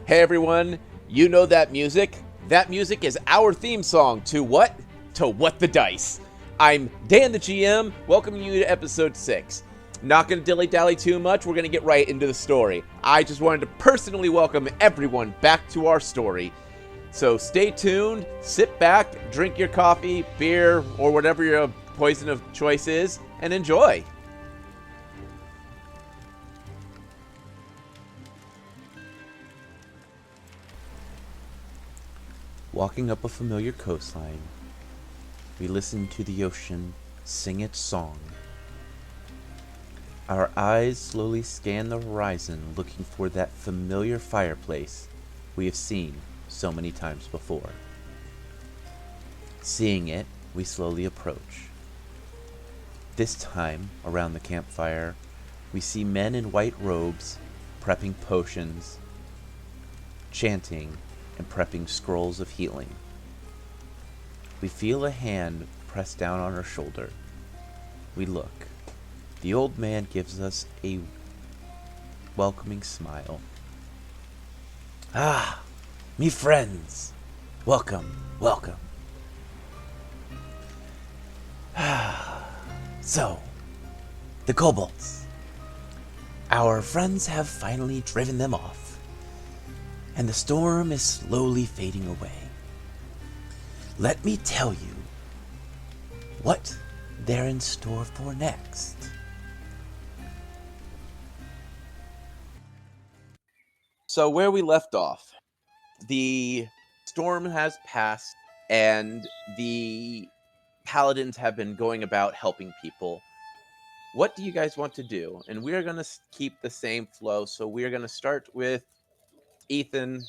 Hey everyone, you know that music? That music is our theme song to what? To What the Dice. I'm Dan the GM, welcoming you to episode 6. Not going to dilly-dally too much, we're going to get right into the story. I just wanted to personally welcome everyone back to our story. So stay tuned, sit back, drink your coffee, beer, or whatever your poison of choice is, and enjoy. Walking up a familiar coastline, we listen to the ocean sing its song. Our eyes slowly scan the horizon looking for that familiar fireplace we have seen so many times before. Seeing it, we slowly approach. This time, around the campfire, we see men in white robes prepping potions, chanting, and prepping scrolls of healing. We feel a hand press down on our shoulder. We look. The old man gives us a welcoming smile. Ah, me friends. Welcome, welcome. So, the kobolds. Our friends have finally driven them off, and the storm is slowly fading away. Let me tell you what they're in store for next. So where we left off, the storm has passed and the paladins have been going about helping people. What do you guys want to do? And we're going to keep the same flow. So we're going to start with Ethan,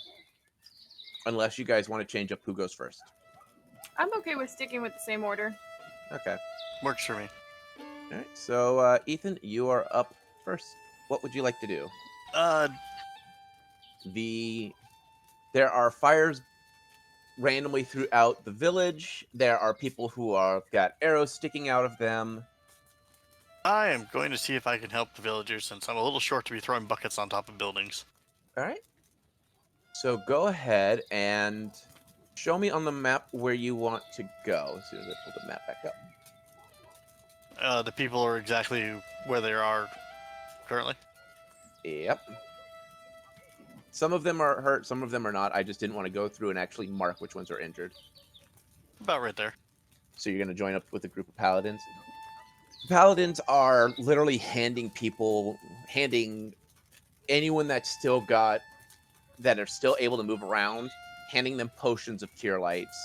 unless you guys want to change up who goes first. I'm okay with sticking with the same order. Okay. Works for me. All right. So Ethan, you are up first. What would you like to do? There are fires randomly throughout the village. There are people who are got arrows sticking out of them. I am going to see if I can help the villagers since I'm a little short to be throwing buckets on top of buildings. All right. So go ahead and show me on the map where you want to go. As soon as I pull the map back up. The people are exactly where they are currently. Yep. Some of them are hurt, some of them are not. I just didn't want to go through and actually mark which ones are injured. About right there. So you're going to join up with a group of paladins. Paladins are literally handing anyone that's still got, that are still able to move around, handing them potions of cure lights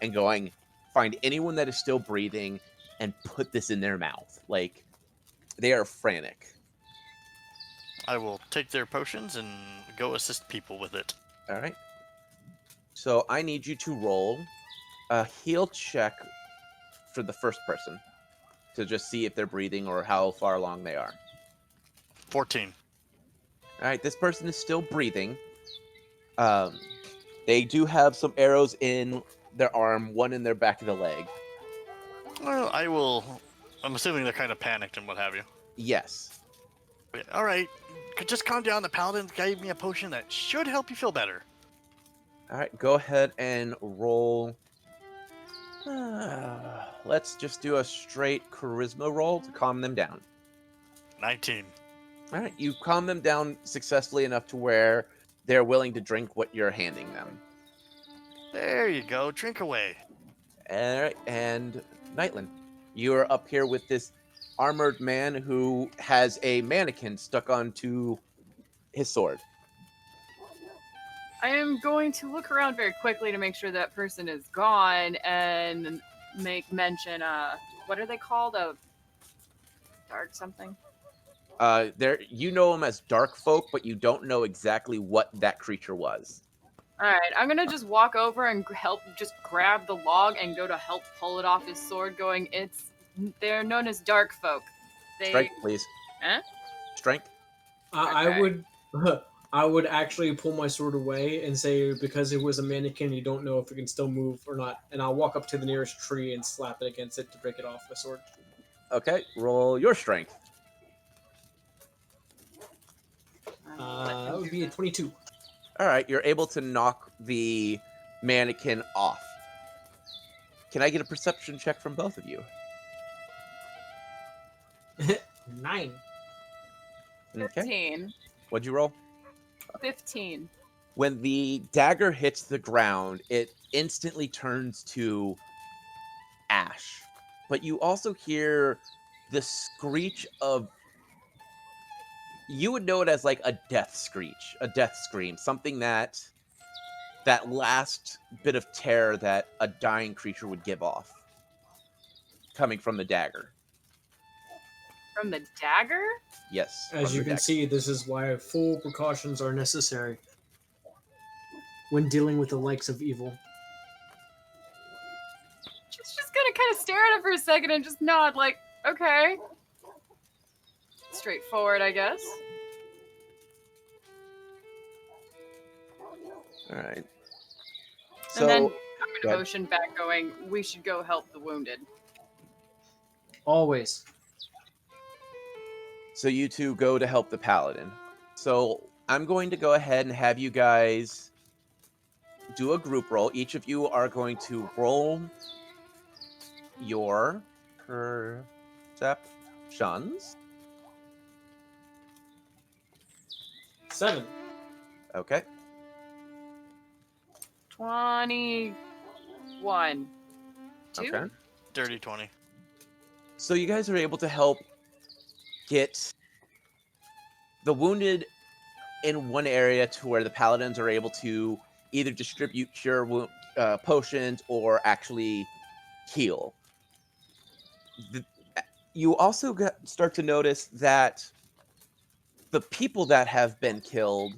and going, find anyone that is still breathing and put this in their mouth. Like, they are frantic. I will take their potions and go assist people with it. All right. So I need you to roll a heal check for the first person to just see if they're breathing or how far along they are. 14. All right, this person is still breathing. They do have some arrows in their arm, one in their back of the leg. Well, I'm assuming they're kind of panicked and what have you. Yes. All right, just calm down. The paladin gave me a potion that should help you feel better. All right, go ahead and roll. Let's just do a straight charisma roll to calm them down. 19. All right, you calm them down successfully enough to where they're willing to drink what you're handing them. There you go. Drink away. All right, and Nytlin, you are up here with this armored man who has a mannequin stuck onto his sword. I am going to look around very quickly to make sure that person is gone and make mention, what are they called? A dark something? You know them as dark folk, but you don't know exactly what that creature was. Alright, I'm gonna just walk over and just grab the log and go to help pull it off his sword, going, they're known as dark folk. Strength, please. Eh? Strength. Okay. I would actually pull my sword away and say, because it was a mannequin, you don't know if it can still move or not. And I'll walk up to the nearest tree and slap it against it to break it off the sword. Okay, roll your strength. That would be a 22. All right, you're able to knock the mannequin off. Can I get a perception check from both of you? 9. Okay. 15. What'd you roll? 15. When the dagger hits the ground, it instantly turns to ash. But you also hear the screech of, you would know it as like a death screech, a death scream, something that last bit of terror that a dying creature would give off, coming from the dagger. From the dagger? Yes. As from you the can dagger. see, this is why full precautions are necessary when dealing with the likes of evil. She's just gonna kind of stare at it for a second and just nod, like, okay. Straightforward, I guess. All right. And then So, I'm go gonna ahead. motion back, going, we should go help the wounded. Always. So you two go to help the paladin. So I'm going to go ahead and have you guys do a group roll. Each of you are going to roll your perceptions. 7. Okay. 21. 2? Okay. Dirty 20. So you guys are able to help get the wounded in one area to where the paladins are able to either distribute cure potions or actually heal. You also start to notice that the people that have been killed,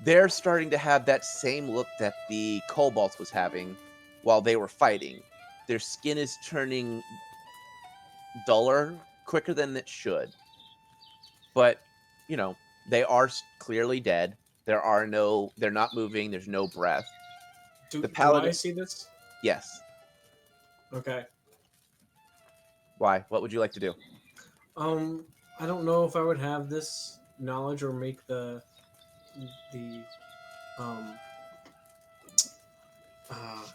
they're starting to have that same look that the kobolds was having while they were fighting. Their skin is turning duller quicker than it should. But, you know, they are clearly dead. They're not moving. There's no breath. Do, The do paladin- I see this? Yes. Okay. Why? What would you like to do? I don't know if I would have this knowledge or make the um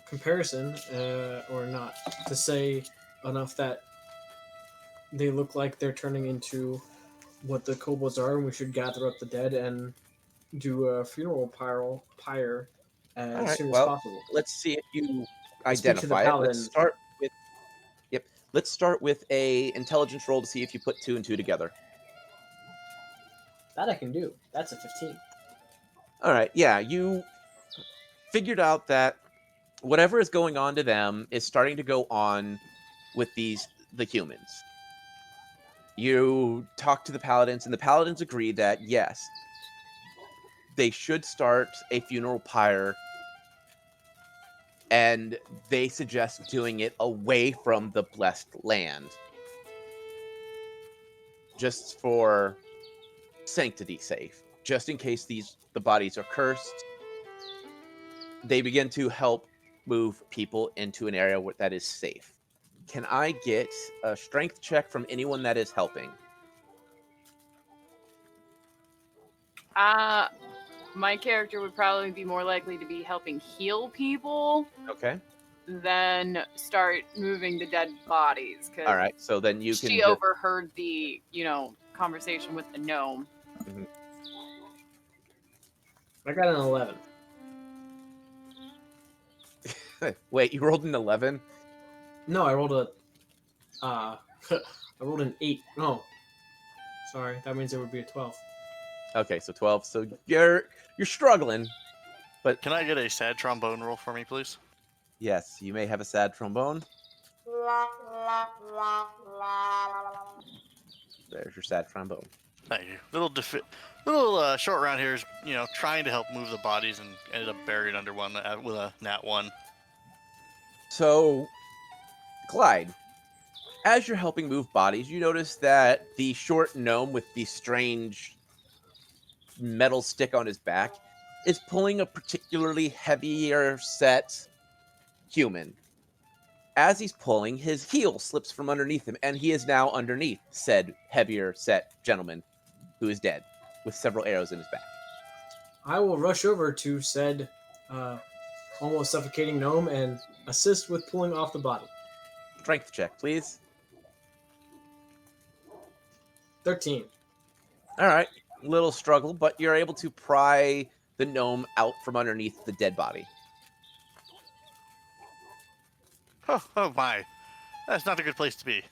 comparison or not to say enough that they look like they're turning into what the kobolds are, and we should gather up the dead and do a funeral pyre as All right. soon as Well, possible. let's see if you Speak to the identify it. Let's paladin. start with. Yep. Let's start with a intelligence roll to see if you put 2 and 2 together. That I can do. That's a 15. All right. Yeah, you figured out that whatever is going on to them is starting to go on with the humans. You talk to the paladins, and the paladins agree that yes, they should start a funeral pyre, and they suggest doing it away from the blessed land, just for sanctity's sake, just in case the bodies are cursed. They begin to help move people into an area that is safe. Can I get a strength check from anyone that is helping? My character would probably be more likely to be helping heal people Okay. than start moving the dead bodies. 'Cause All right. So then you can. she overheard the, conversation with the gnome. I got an 11. Wait, you rolled an 11? No, I rolled a. I rolled an 8. No, sorry, that means it would be a 12. Okay, so 12. So you're struggling, but Can I get a sad trombone roll for me, please? yes, you may have a sad trombone. There's your sad trombone. Thank you. Little short round here is, trying to help move the bodies and ended up buried under one with a nat 1. So, Clyde, as you're helping move bodies, you notice that the short gnome with the strange metal stick on his back is pulling a particularly heavier set human. As he's pulling, his heel slips from underneath him, and he is now underneath said heavier set gentleman who is dead with several arrows in his back. I will rush over to said uh, almost suffocating gnome and assist with pulling off the body. Strength check, please. 13. All right. Little struggle, but you're able to pry the gnome out from underneath the dead body. Oh my, that's not a good place to be.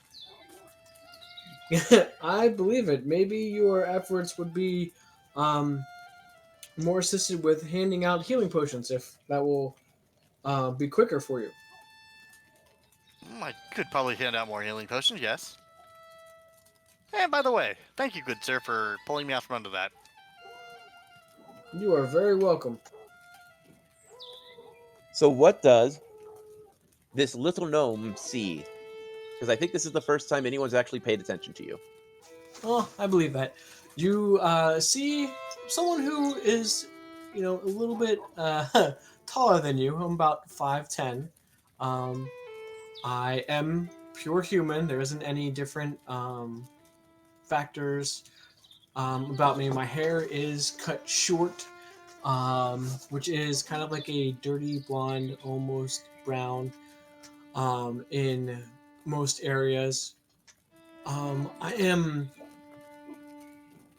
I believe it. Maybe your efforts would be more assisted with handing out healing potions if that will be quicker for you. I could probably hand out more healing potions, yes. And by the way, thank you, good sir, for pulling me out from under that. You are very welcome. So what does this little gnome see? Because I think this is the first time anyone's actually paid attention to you. Oh, I believe that. You see someone who is, a little bit taller than you. I'm about 5'10". I am pure human. There isn't any different factors about me. My hair is cut short, which is kind of like a dirty blonde, almost brown in most areas. I am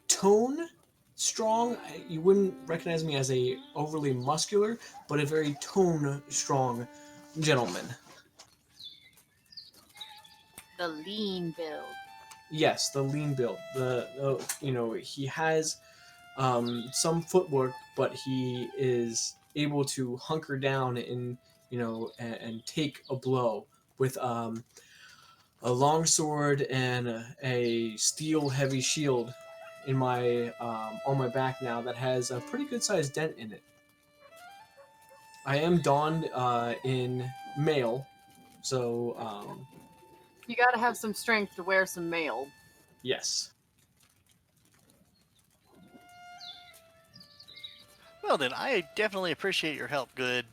tone strong. You wouldn't recognize me as a overly muscular, but a very tone strong gentleman. The lean build. Yes, the lean build. He has some footwork, but he is able to hunker down and take a blow with a long sword and a steel heavy shield in my on my back now that has a pretty good sized dent in it. I am donned in mail, so You gotta have some strength to wear some mail. yes. Well then, I definitely appreciate your help, good.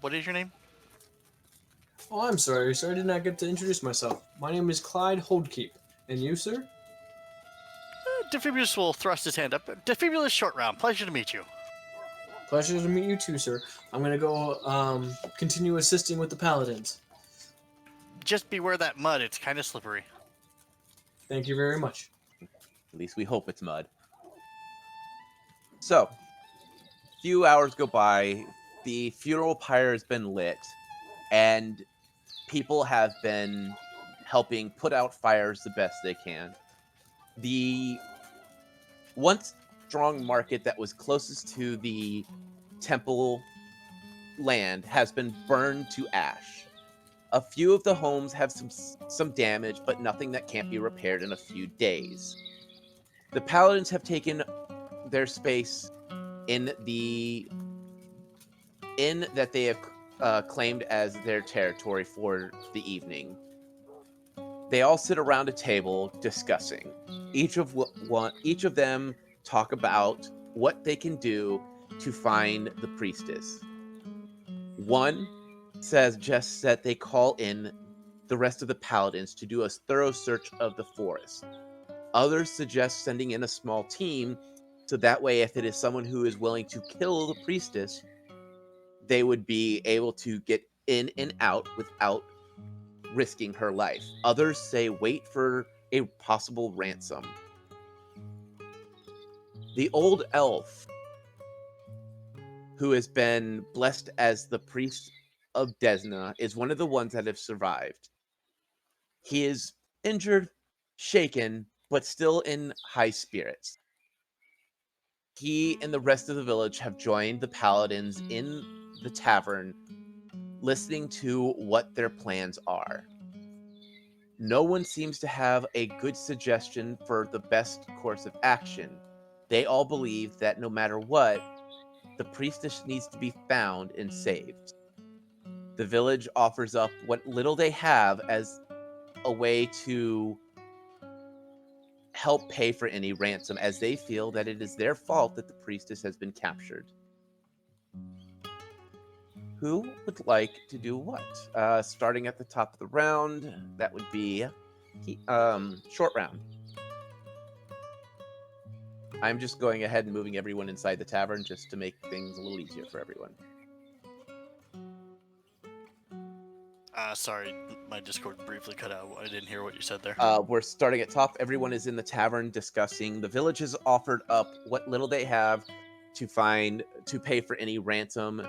What is your name? Oh, I'm sorry, sir. I did not get to introduce myself. My name is Clyde Holdkeep. And you, sir? Defibulus will thrust his hand up. Defibulus Short Round, pleasure to meet you. Pleasure to meet you too, sir. I'm gonna go continue assisting with the paladins. Just beware that mud, it's kind of slippery. Thank you very much. At least we hope it's mud. So, a few hours go by. The funeral pyre has been lit, and people have been helping put out fires the best they can. The once strong market that was closest to the temple land has been burned to ash. A few of the homes have some damage, but nothing that can't be repaired in a few days. The paladins have taken their space in the inn that they have claimed as their territory for the evening. They all sit around a table discussing. Each of them talk about what they can do to find the priestess. One suggests that they call in the rest of the paladins to do a thorough search of the forest. Others suggest sending in a small team, so that way if it is someone who is willing to kill the priestess, they would be able to get in and out without risking her life. Others say wait for a possible ransom. The old elf, who has been blessed as the priest of Desna, is one of the ones that have survived. He is injured, shaken, but still in high spirits. He and the rest of the village have joined the paladins in the tavern, listening to what their plans are. No one seems to have a good suggestion for the best course of action. They all believe that no matter what, the priestess needs to be found and saved. The village offers up what little they have as a way to help pay for any ransom, as they feel that it is their fault that the priestess has been captured. Who would like to do what? Starting at the top of the round, that would be short round. I'm just going ahead and moving everyone inside the tavern just to make things a little easier for everyone. Sorry, my Discord briefly cut out. I didn't hear what you said there. We're starting at top. Everyone is in the tavern discussing. The village has offered up what little they have to pay for any ransom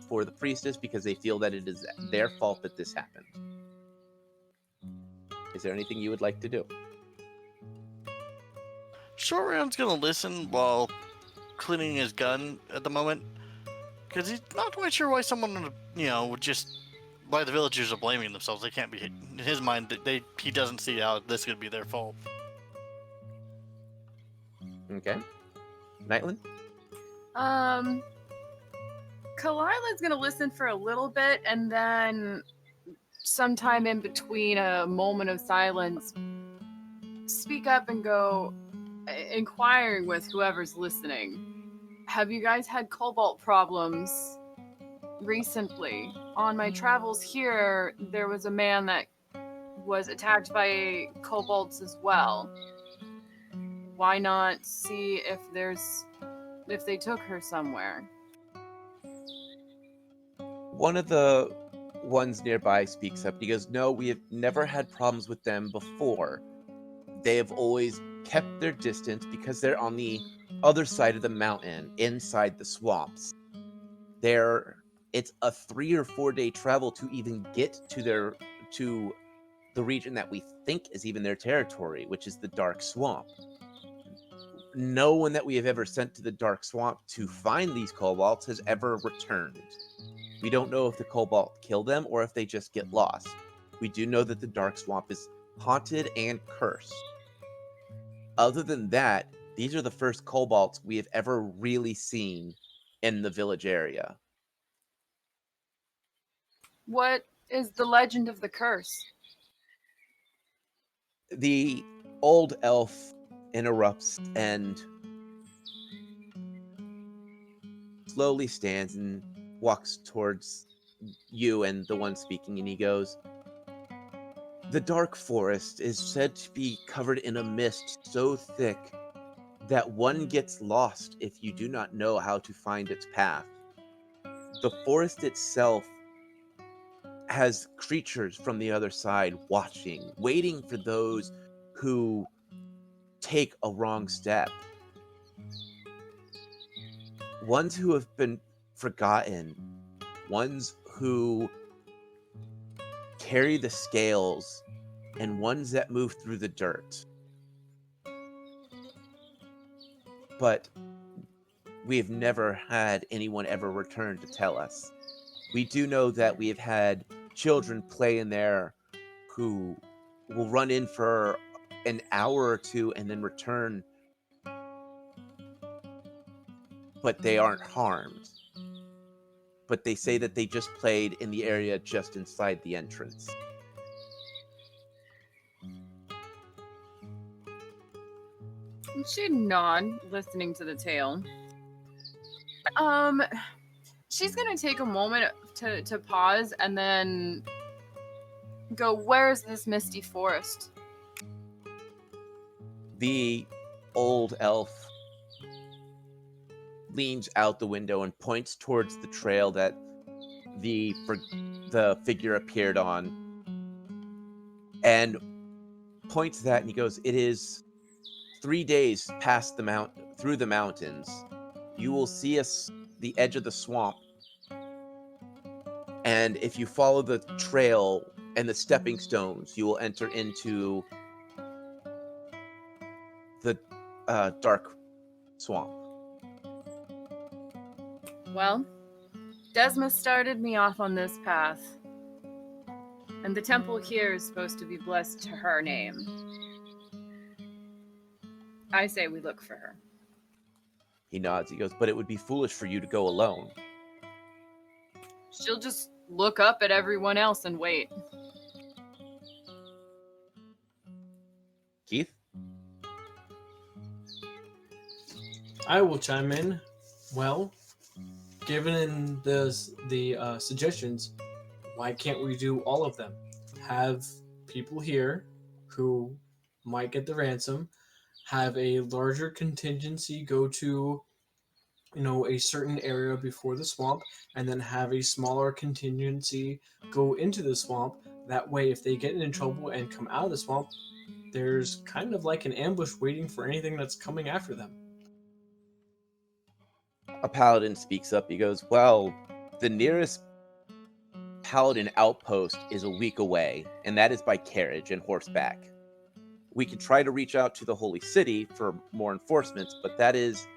for the priestess because they feel that it is their fault that this happened. Is there anything you would like to do? Short Round's gonna listen while cleaning his gun at the moment, because he's not quite sure why someone, would just why the villagers are blaming themselves. They can't be in his mind. He doesn't see how this could be their fault. Okay, Nytlin. Kalila gonna listen for a little bit, and then sometime in between a moment of silence, speak up and go, inquiring with whoever's listening. Have you guys had cobalt problems recently? On my travels here, there was a man that was attacked by kobolds as well. Why not see if they took her somewhere? One of the ones nearby speaks up. He goes, "No, we have never had problems with them before. They have always kept their distance because they're on the other side of the mountain, inside the swamps. It's a 3 or 4 day travel to even get to the region that we think is even their territory, which is the Dark Swamp. No one that we have ever sent to the Dark Swamp to find these kobolds has ever returned. We don't know if the cobalt killed them or if they just get lost. We do know that the Dark Swamp is haunted and cursed. Other than that, these are the first kobolds we have ever really seen in the village area." What is the legend of the curse? The old elf interrupts and slowly stands and walks towards you and the one speaking, and he goes, "The dark forest is said to be covered in a mist so thick that one gets lost if you do not know how to find its path. The forest itself has creatures from the other side watching, waiting for those who take a wrong step. Ones who have been forgotten, ones who carry the scales, and ones that move through the dirt. But we have never had anyone ever return to tell us. We do know that we have had children play in there who will run in for an hour or two and then return, but they aren't harmed. But they say that they just played in the area just inside the entrance." She'd nod, listening to the tale. She's gonna take a moment to pause and then go, "Where's this misty forest?" The old elf leans out the window and points towards the trail that the figure appeared on, and points that, and he goes, "It is 3 days past through the mountains. You will see the edge of the swamp, and if you follow the trail and the stepping stones, you will enter into the dark swamp." Well, Desma started me off on this path, and the temple here is supposed to be blessed to her name. I say we look for her. He nods. He goes, "But it would be foolish for you to go alone." She'll just look up at everyone else and wait. Keith? I will chime in. Well, given the suggestions, why can't we do all of them? Have people here who might get the ransom, have a larger contingency go to, a certain area before the swamp, and then have a smaller contingency go into the swamp. That way, if they get in trouble and come out of the swamp, there's kind of like an ambush waiting for anything that's coming after them. A paladin speaks up. He goes, well, the nearest paladin outpost is a week away, and that is by carriage and horseback. We could try to reach out to the Holy City for more enforcements, but that is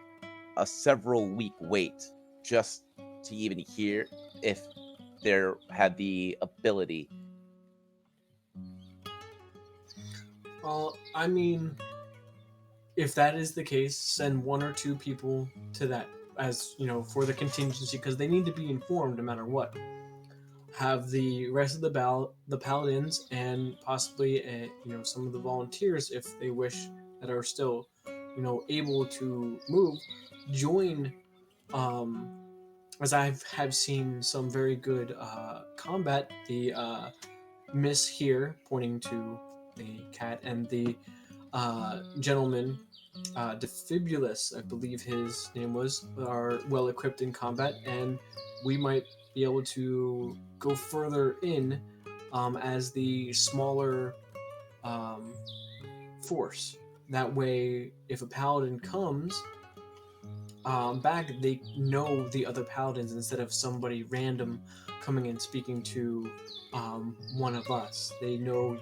a several week wait just to even hear if there had the ability. Well, I mean, if that is the case, send one or two people to that, as for the contingency, because they need to be informed no matter what. Have the rest of the paladins and possibly some of the volunteers, if they wish, that are still able to move, join, as I have seen some very good combat. The miss here, pointing to the cat, and the gentleman, Defibulus, I believe his name was, are well equipped in combat, and we might be able to go further in as the smaller force. That way, if a paladin comes back, they know the other paladins instead of somebody random coming and speaking to one of us. They know,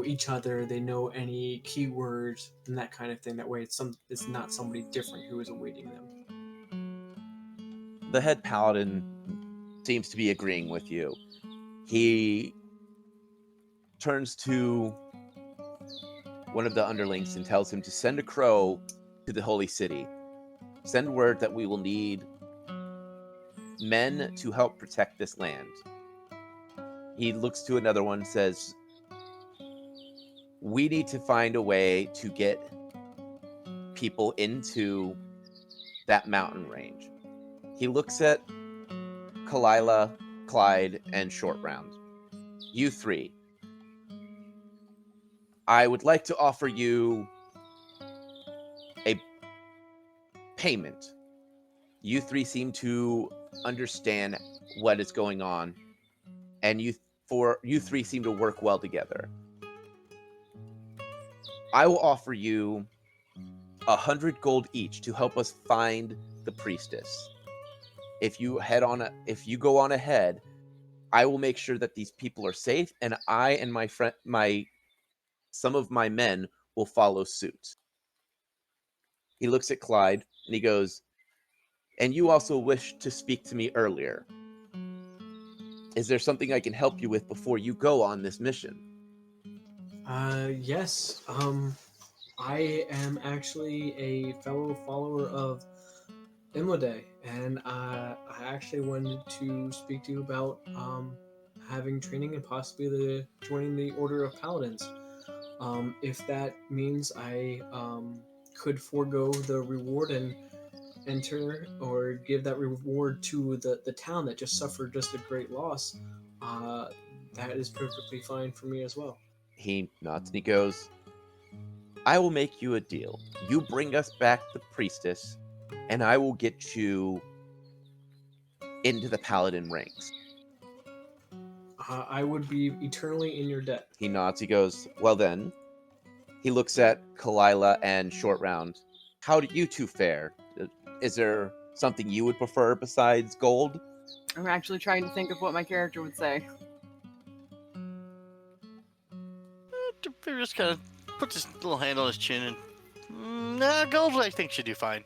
each other. They know any keywords and that kind of thing. That way, it's not somebody different who is awaiting them. The head paladin seems to be agreeing with you. He turns to one of the underlings and tells him to send a crow to the Holy City. Send word that we will need men to help protect this land. He looks to another one and says, we need to find a way to get people into that mountain range. He looks at Kalila, Clyde, and Short Round. You three. I would like to offer you a payment. You three seem to understand what is going on, and you three seem to work well together. I will offer you 100 gold each to help us find the priestess. If you go on ahead, I will make sure that these people are safe, and I and some of my men will follow suit. He looks at Clyde and he goes, and you also wished to speak to me earlier. Is there something I can help you with before you go on this mission? Yes. I am actually a fellow follower of Imlade, and I actually wanted to speak to you about having training and possibly joining the Order of Paladins. If that means I could forego the reward and enter or give that reward to the town that just suffered just a great loss, that is perfectly fine for me as well. He nods and he goes, I will make you a deal. You bring us back the priestess, and I will get you into the paladin ranks. I would be eternally in your debt. He nods. He goes, well then. He looks at Kalila and Short Round. How do you two fare? Is there something you would prefer besides gold? I'm actually trying to think of what my character would say. Just kind of puts his little hand on his chin and gold I think should do fine.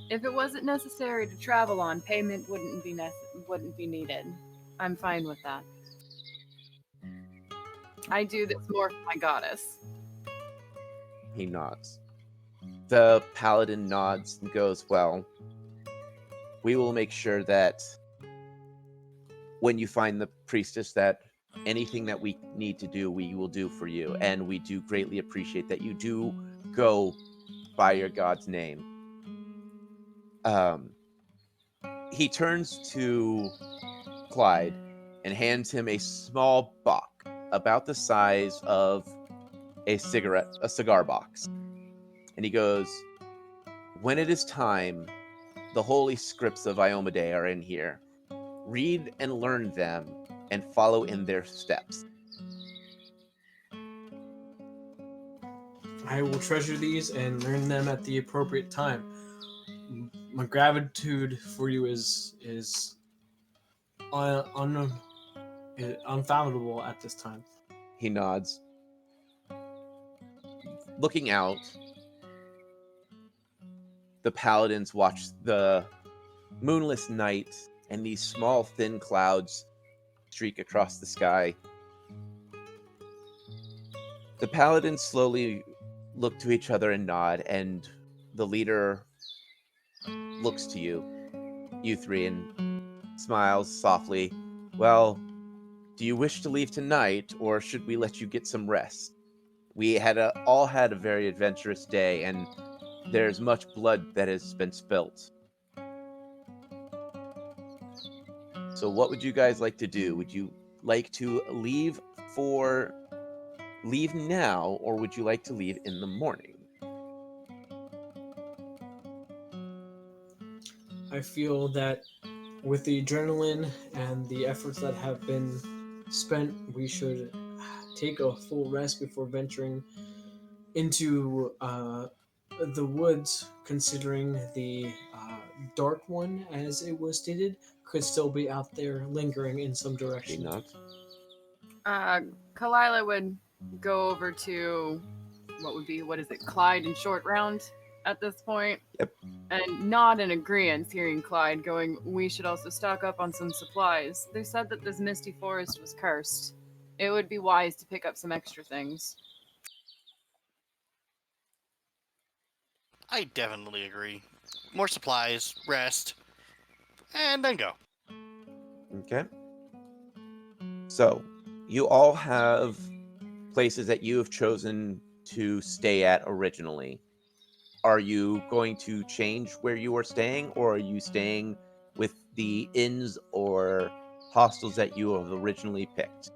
If it wasn't necessary to travel on, payment wouldn't be needed. I'm fine with that. I do this more for my goddess. He nods. The paladin nods and goes, well, we will make sure that when you find the priestess, that anything that we need to do, we will do for you. And we do greatly appreciate that you do go by your god's name. He turns to Clyde and hands him a small box about the size of a cigar box. And he goes, "When it is time, the holy scripts of Iomedae are in here. Read and learn them and follow in their steps." I will treasure these and learn them at the appropriate time. My gratitude for you is unfathomable at this time. He nods. Looking out, the paladins watch the moonless night and these small, thin clouds streak across the sky. The paladins slowly look to each other and nod, and the leader looks to you three, and smiles softly. "Well, do you wish to leave tonight, or should we let you get some rest? We all had a very adventurous day, and there's much blood that has been spilt. So what would you guys like to do? Would you like to leave now, or would you like to leave in the morning?" I feel that with the adrenaline and the efforts that have been spent, we should take a full rest before venturing into the woods, considering the dark one, as it was stated, could still be out there lingering in some She direction. nods. Kalila would go over to what is it, Clyde and Short Round at this point. Yep. And nod in agreement, hearing Clyde going, "We should also stock up on some supplies. They said that this misty forest was cursed. It would be wise to pick up some extra things." I definitely agree. More supplies, rest, and then go. Okay. So, you all have places that you have chosen to stay at originally. Are you going to change where you are staying, or are you staying with the inns or hostels that you have originally picked?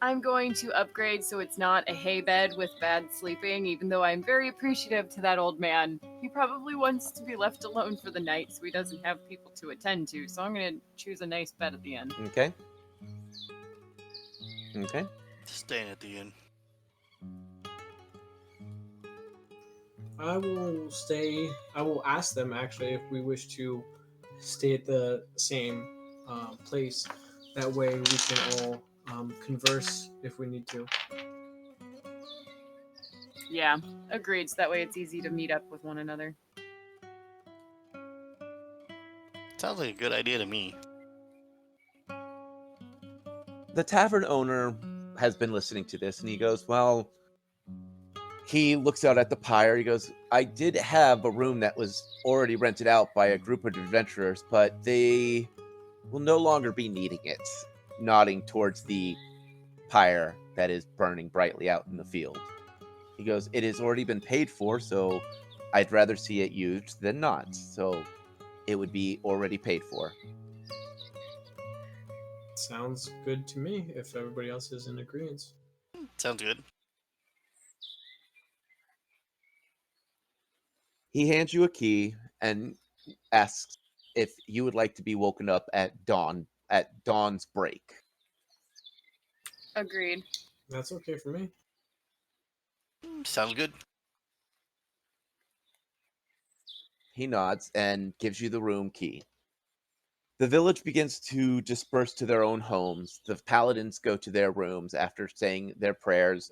I'm going to upgrade so it's not a hay bed with bad sleeping, even though I'm very appreciative to that old man. He probably wants to be left alone for the night so he doesn't have people to attend to, so I'm going to choose a nice bed at the end. Okay. Okay. Staying at the inn. I will stay. I will ask them actually if we wish to stay at the same place. That way we can all converse if we need to. Yeah, agreed, so that way it's easy to meet up with one another. Sounds like a good idea to me. The tavern owner has been listening to this, and he goes, "Well," he looks out at the pyre. He goes, "I did have a room that was already rented out by a group of adventurers, but they will no longer be needing it," nodding towards the pyre that is burning brightly out in the field. He goes, "It has already been paid for, so I'd rather see it used than not. So it would be already paid for." Sounds good to me if everybody else is in agreement. Sounds good. He hands you a key and asks if you would like to be woken up at dawn's break. Agreed. That's okay for me. Sounds good. He nods and gives you the room key. The village begins to disperse to their own homes. The paladins go to their rooms after saying their prayers.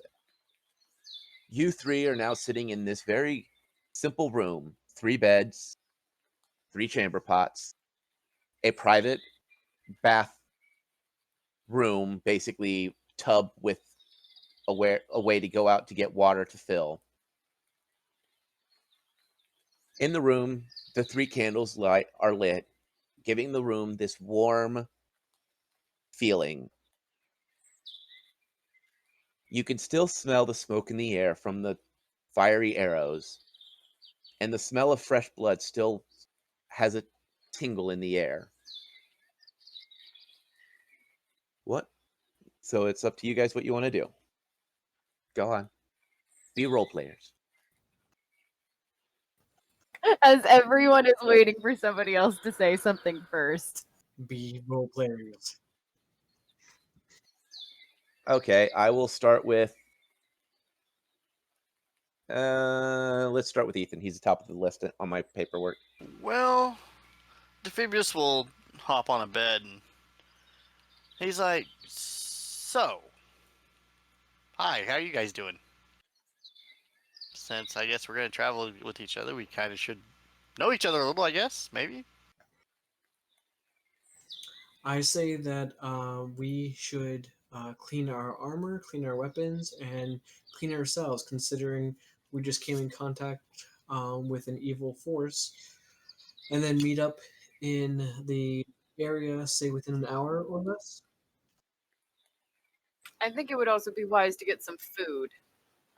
You three are now sitting in this very simple room: 3 beds, 3 chamber pots, a private bath room, basically tub with a way to go out to get water to fill. In the room, the 3 candles are lit, giving the room this warm feeling. You can still smell the smoke in the air from the fiery arrows, and the smell of fresh blood still has a tingle in the air. What? So it's up to you guys what you want to do. Go on. Be role players. As everyone is waiting for somebody else to say something first. Be role players. Okay, I will start with. Let's start with Ethan. He's the top of the list on my paperwork. Well, Defibrius will hop on a bed and he's like, "So, hi, how you guys doing? Since I guess we're gonna travel with each other, we kind of should know each other a little, I guess, maybe." I say that we should clean our armor, clean our weapons, and clean ourselves, considering we just came in contact with an evil force, and then meet up in the area, say within an hour or less. I think it would also be wise to get some food.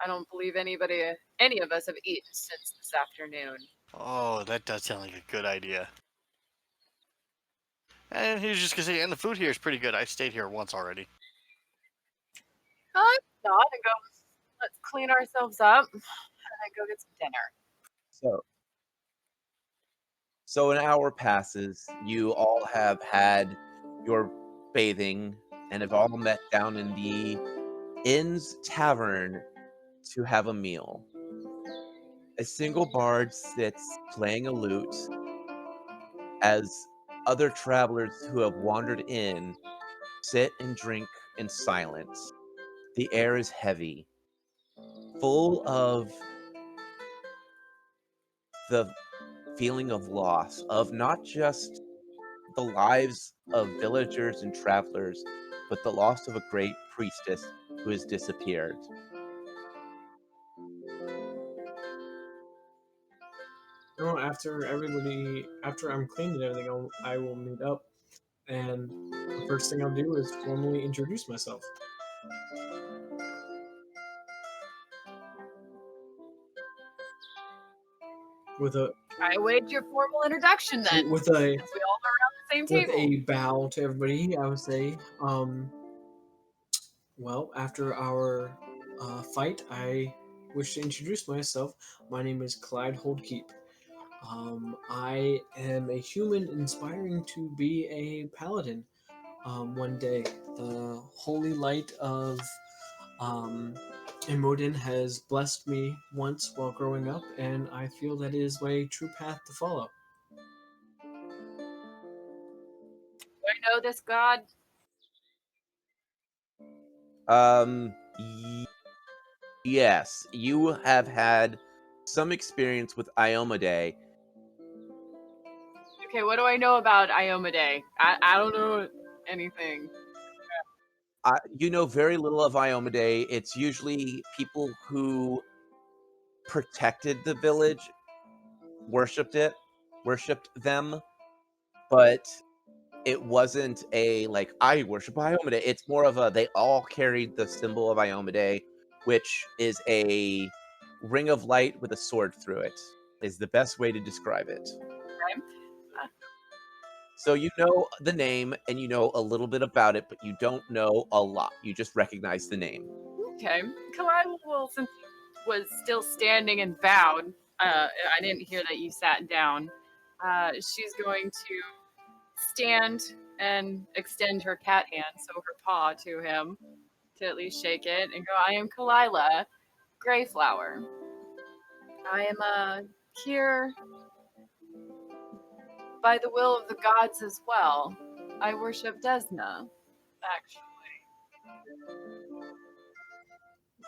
I don't believe any of us have eaten since this afternoon. Oh, that does sound like a good idea. And he was just gonna say, and the food here is pretty good. I stayed here once already. I thought and go, let's clean ourselves up and then go get some dinner. So an hour passes. You all have had your bathing and have all met down in the inn's tavern to have a meal. A single bard sits playing a lute as other travelers who have wandered in sit and drink in silence. The air is heavy, full of the feeling of loss of not just the lives of villagers and travelers, but the loss of a great priestess who has disappeared. No, after I'm cleaned and everything, I will meet up, and the first thing I'll do is formally introduce myself with a I await your formal introduction then, with since we all are around the same with table. a bow to everybody. I would say, well, after our fight, I wish to introduce myself. My name is Clyde Holdkeep. I am a human inspiring to be a paladin one day. The holy light of Imodin has blessed me once while growing up, and I feel that it is my true path to follow. Do I know this god? Y- yes, you have had some experience with Iomade. Okay, what do I know about Iomade? I don't know anything. You know very little of Iomade. It's usually people who protected the village, worshipped them, but it wasn't a like I worship Iomade. It's more of a they all carried the symbol of Iomade, which is a ring of light with a sword through it. Is the best way to describe it. Okay. So you know the name and you know a little bit about it, but you don't know a lot. You just recognize the name. Okay. Kalila will, since he was still standing and bowed, I didn't hear that you sat down. She's going to stand and extend her cat hand, so her paw to him, to at least shake it, and go, I am Kalila, Greyflower. I am here by the will of the gods as well. I worship Desna, actually.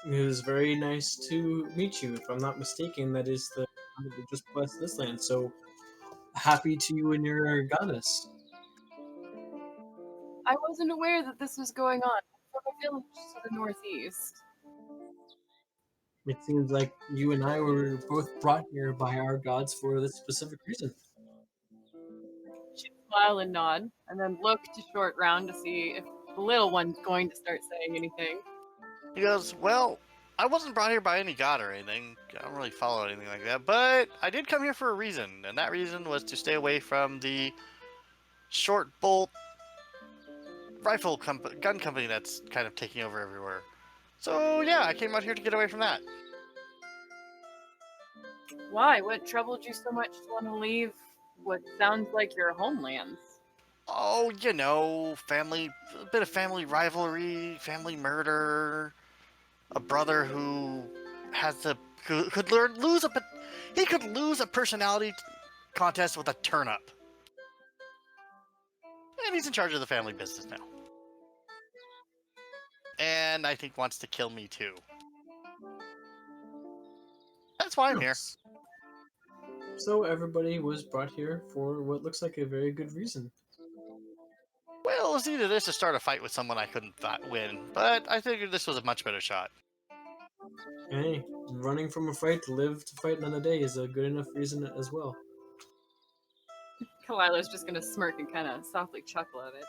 It was very nice to meet you. If I'm not mistaken, that is the god that just blessed this land. So happy to you and your goddess. I wasn't aware that this was going on. From a village to the northeast. It seems like you and I were both brought here by our gods for this specific reason. She'd smile and nod, and then look to Short Round to see if the little one's going to start saying anything. He goes, "Well, I wasn't brought here by any god or anything. I don't really follow anything like that. But I did come here for a reason, and that reason was to stay away from the short bolt gun company that's kind of taking over everywhere. So yeah, I came out here to get away from that. Why? What troubled you so much to want to leave what sounds like your homelands? Oh, family, a bit of family rivalry, family murder, a brother who has the who could lose a he could lose a personality contest with a turnip, and he's in charge of the family business now. And I think wants to kill me too. That's why I'm here. Nice. So everybody was brought here for what looks like a very good reason. Well, it was either this or start a fight with someone I couldn't win, but I figured this was a much better shot. Hey, running from a fight to live to fight another day is a good enough reason as well. Kalila's just gonna smirk and kind of softly chuckle at it.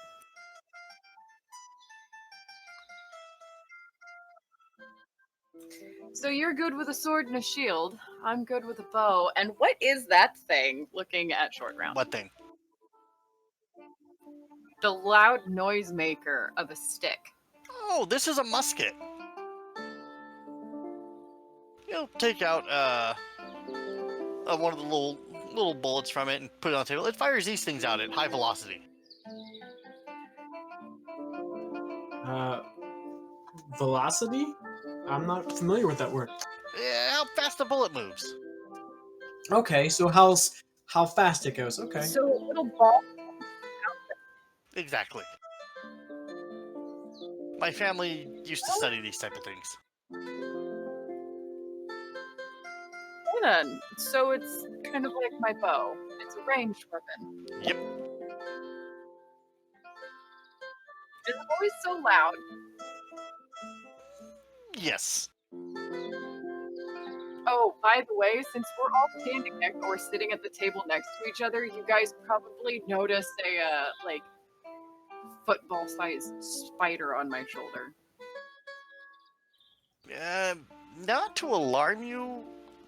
So you're good with a sword and a shield. I'm good with a bow. And what is that thing? Looking at Short Round. What thing? The loud noise maker of a stick. Oh, this is a musket. You'll take out one of the little bullets from it and put it on the table. It fires these things out at high velocity. Velocity? I'm not familiar with that word. Yeah, how fast the bullet moves. Okay, so how fast it goes. Okay. So a little ball. Exactly. My family used to study these type of things. Hold on. So it's kind of like my bow. It's a ranged weapon. Yep. Is it always so loud? Yes. Oh, by the way, since we're all standing next or sitting at the table next to each other, you guys probably noticed a like football-sized spider on my shoulder. Not to alarm you,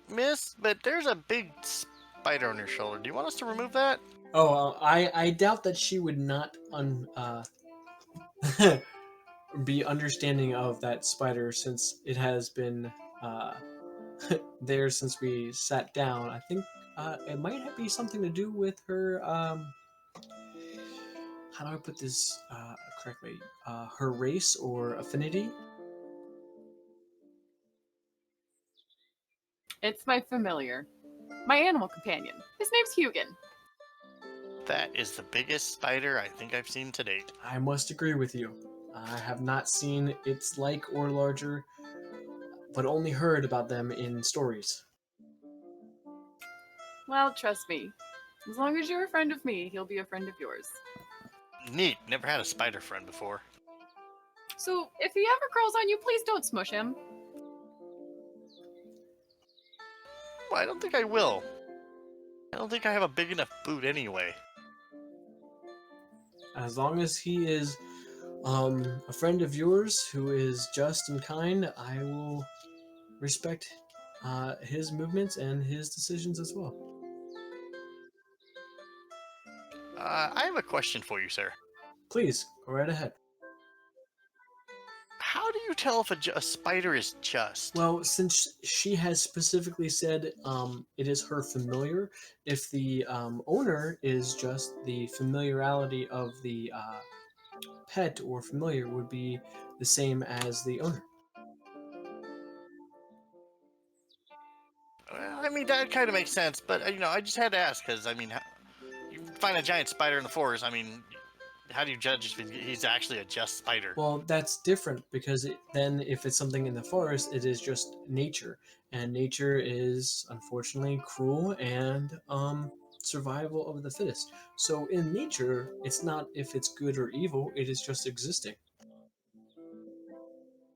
miss, but there's a big spider on your shoulder. Do you want us to remove that? Oh, I doubt that she would not be understanding of that spider since it has been there since we sat down. I think it might be something to do with her. How do I put this correctly? Her race or affinity. It's my familiar. My animal companion. His name's Hugin. That is the biggest spider I think I've seen to date. I must agree with you. I have not seen its like or larger, but only heard about them in stories. Well, trust me. As long as you're a friend of me, he'll be a friend of yours. Neat. Never had a spider friend before. So, if he ever crawls on you, please don't smush him. Well, I don't think I will. I don't think I have a big enough boot anyway. As long as he is a friend of yours who is just and kind, I will respect his movements and his decisions as well. I have a question for you, sir. Please, go right ahead. How do you tell if a spider is just? Well, since she has specifically said it is her familiar, if the owner is just the familiarity of the pet or familiar would be the same as the owner. Well, I mean, that kind of makes sense, but I just had to ask because you find a giant spider in the forest. I mean, how do you judge if he's actually a just spider? Well, that's different because then if it's something in the forest, it is just nature, and nature is unfortunately cruel and survival of the fittest. So in nature, it's not if it's good or evil; it is just existing.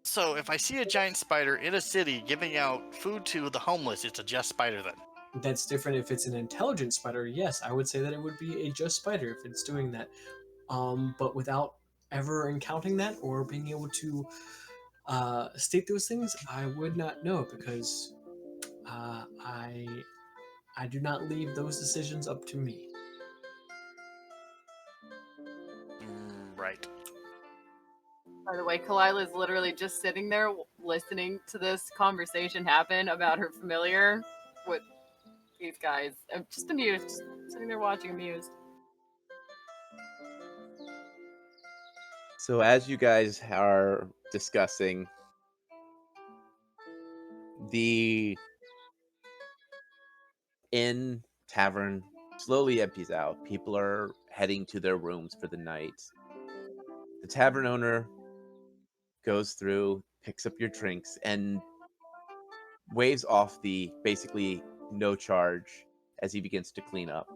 So if I see a giant spider in a city giving out food to the homeless, it's a just spider then. That's different if it's an intelligent spider. Yes, I would say that it would be a just spider if it's doing that. But without ever encountering that or being able to state those things, I would not know because I do not leave those decisions up to me. Right. By the way, Kalila's literally just sitting there listening to this conversation happen about her familiar with these guys. I'm just amused, just sitting there watching, amused. So as you guys are discussing, the inn tavern slowly empties out. People are heading to their rooms for the night. The tavern owner goes through, picks up your drinks, and waves off the basically no charge as he begins to clean up.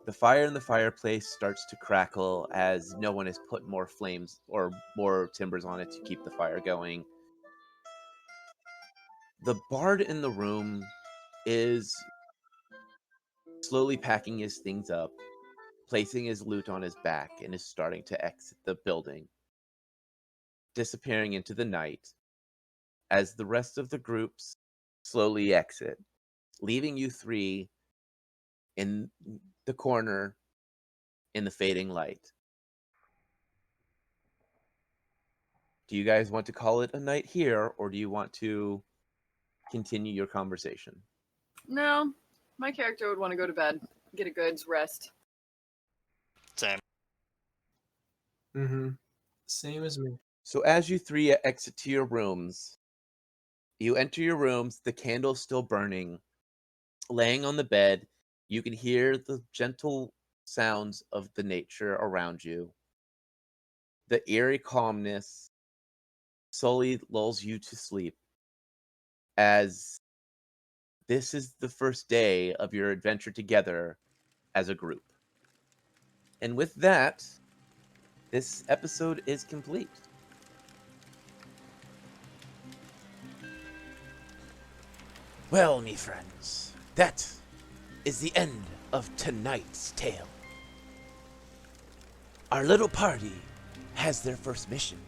The fire in the fireplace starts to crackle as no one has put more flames or more timbers on it to keep the fire going. The bard in the room is slowly packing his things up, placing his loot on his back, and is starting to exit the building, disappearing into the night as the rest of the groups slowly exit, leaving you three in the corner in the fading light. Do you guys want to call it a night here, or do you want to continue your conversation? No, my character would want to go to bed, get a good rest. Same. Mm-hmm. Same as me. So as you three exit to your rooms, you enter your rooms, the candle's still burning. Laying on the bed, you can hear the gentle sounds of the nature around you. The eerie calmness slowly lulls you to sleep as this is the first day of your adventure together as a group. And with that, this episode is complete. Well, me friends, that is the end of tonight's tale. Our little party has their first mission.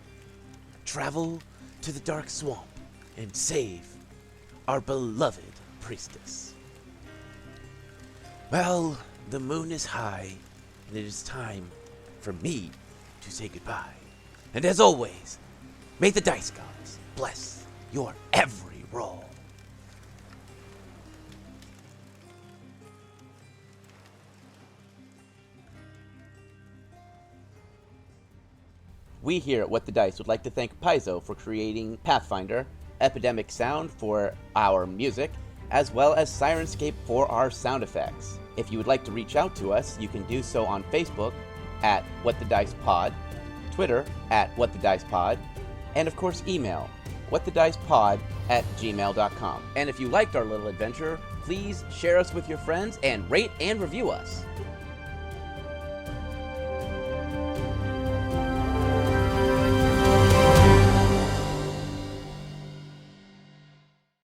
Travel to the dark swamp and save our beloved priestess. Well, the moon is high, and it is time for me to say goodbye. And as always, may the dice gods bless your every roll. We here at What the Dice would like to thank Paizo for creating Pathfinder, Epidemic Sound for our music, as well as Sirenscape for our sound effects. If you would like to reach out to us, you can do so on Facebook at What the Dice Pod, Twitter at What the Dice Pod, and of course email whatthedicepod@gmail.com. And if you liked our little adventure, please share us with your friends and rate and review us.